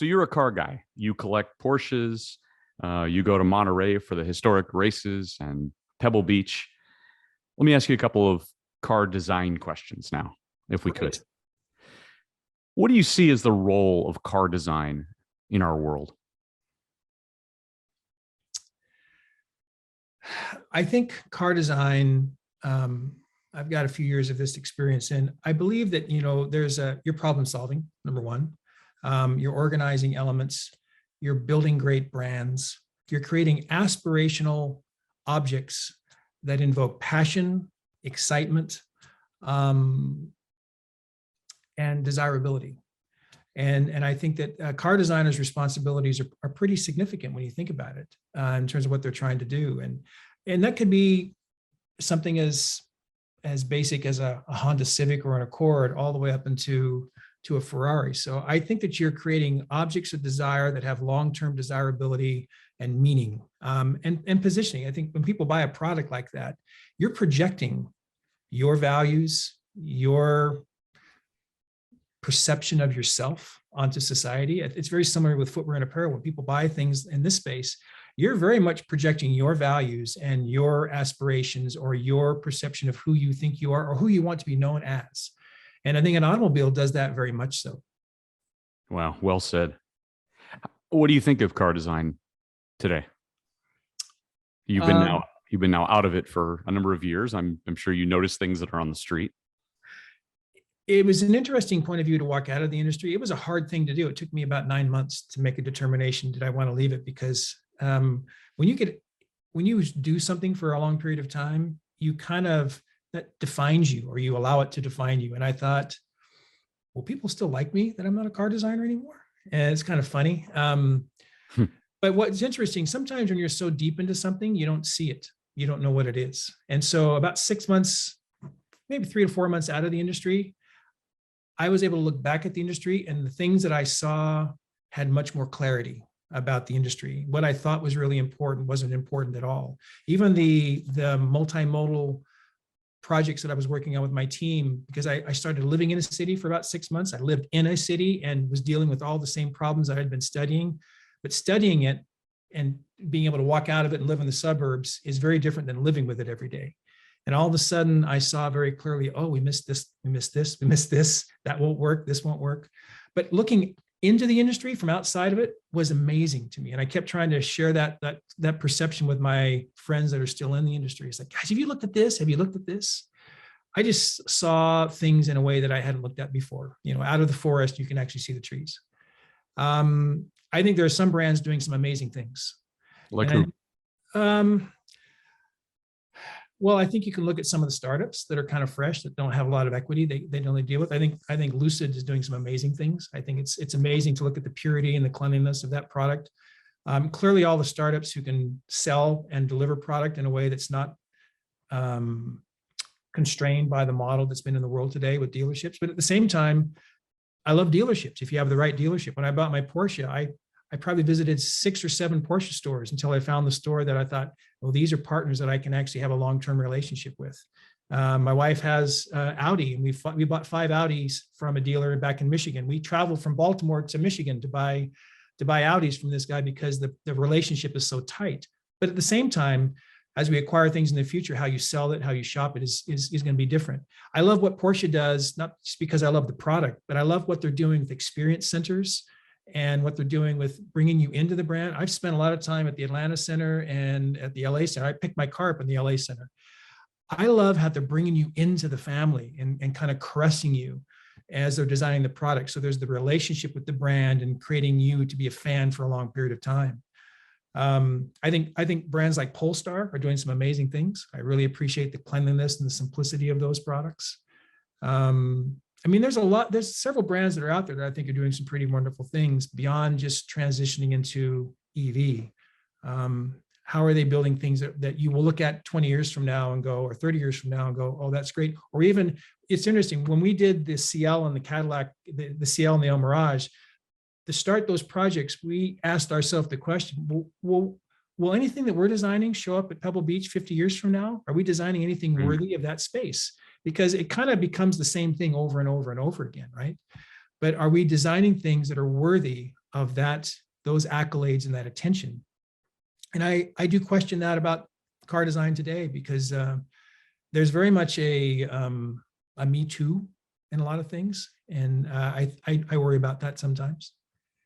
So you're a car guy. You collect Porsches. You go to Monterey for the historic races and Pebble Beach. Let me ask you a couple of car design questions now, if we could. Great. What do you see as the role of car design in our world? I think car design, I've got a few years of this experience in. I believe that, you're problem solving, number one. You're organizing elements. You're building great brands. You're creating aspirational objects that invoke passion, excitement, and desirability. And I think that car designers' responsibilities are pretty significant when you think about it in terms of what they're trying to do. And that could be something as basic as a Honda Civic or an Accord, all the way up into a Ferrari. So I think that you're creating objects of desire that have long-term desirability and meaning, and positioning. I think when people buy a product like that, you're projecting your values, your perception of yourself onto society. It's very similar with footwear and apparel. When people buy things in this space, you're very much projecting your values and your aspirations or your perception of who you think you are or who you want to be known as. And I think an automobile does that very much so. Wow, well said. What do you think of car design today? You've been now out of it for a number of years. I'm sure you notice things that are on the street. It was an interesting point of view to walk out of the industry. It was a hard thing to do. It took me about 9 months to make a determination. Did I want to leave it? Because when you do something for a long period of time, that defines you, or you allow it to define you. And I thought, well, people still like me that I'm not a car designer anymore? And it's kind of funny. But what's interesting, sometimes when you're so deep into something, you don't see it. You don't know what it is. And so about 6 months, maybe 3 to 4 months out of the industry, I was able to look back at the industry, and the things that I saw had much more clarity about the industry. What I thought was really important wasn't important at all. Even the multimodal projects that I was working on with my team, because I started living in a city for about 6 months. I lived in a city and was dealing with all the same problems that I'd been studying, but studying it and being able to walk out of it and live in the suburbs is very different than living with it every day. And all of a sudden I saw very clearly, oh, we missed this, we missed this, we missed this, that won't work, this won't work. But looking into the industry from outside of it was amazing to me. And I kept trying to share that perception with my friends that are still in the industry. It's like, guys, have you looked at this? Have you looked at this? I just saw things in a way that I hadn't looked at before. Out of the forest, you can actually see the trees. I think there are some brands doing some amazing things. Like who? Well, I think you can look at some of the startups that are kind of fresh, that don't have a lot of equity. They don't really deal with. I think Lucid is doing some amazing things. I think it's amazing to look at the purity and the cleanliness of that product. Clearly, all the startups who can sell and deliver product in a way that's not constrained by the model that's been in the world today with dealerships. But at the same time, I love dealerships. If you have the right dealership. When I bought my Porsche, I probably visited 6 or 7 Porsche stores until I found the store that I thought, well, these are partners that I can actually have a long-term relationship with. My wife has Audi, and we bought 5 Audis from a dealer back in Michigan. We traveled from Baltimore to Michigan to buy Audis from this guy because the relationship is so tight. But at the same time, as we acquire things in the future, how you sell it, how you shop it is going to be different. I love what Porsche does, not just because I love the product, but I love what they're doing with experience centers and what they're doing with bringing you into the brand. I've spent a lot of time at the Atlanta Center and at the LA Center. I picked my car up in the LA Center. I love how they're bringing you into the family and kind of caressing you as they're designing the product. So there's the relationship with the brand and creating you to be a fan for a long period of time. I think brands like Polestar are doing some amazing things. I really appreciate the cleanliness and the simplicity of those products. There's several brands that are out there that I think are doing some pretty wonderful things beyond just transitioning into EV. How are they building things that you will look at 20 years from now and go, or 30 years from now and go, oh, that's great. Or even, it's interesting, when we did the CL and the Cadillac, the CL and the El Mirage, to start those projects, we asked ourselves the question, will anything that we're designing show up at Pebble Beach 50 years from now? Are we designing anything worthy of that space? Because it kind of becomes the same thing over and over and over again, right? but are we designing things that are worthy of those accolades and that attention? And I do question that about car design today, because there's very much a Me Too in a lot of things, and I worry about that sometimes.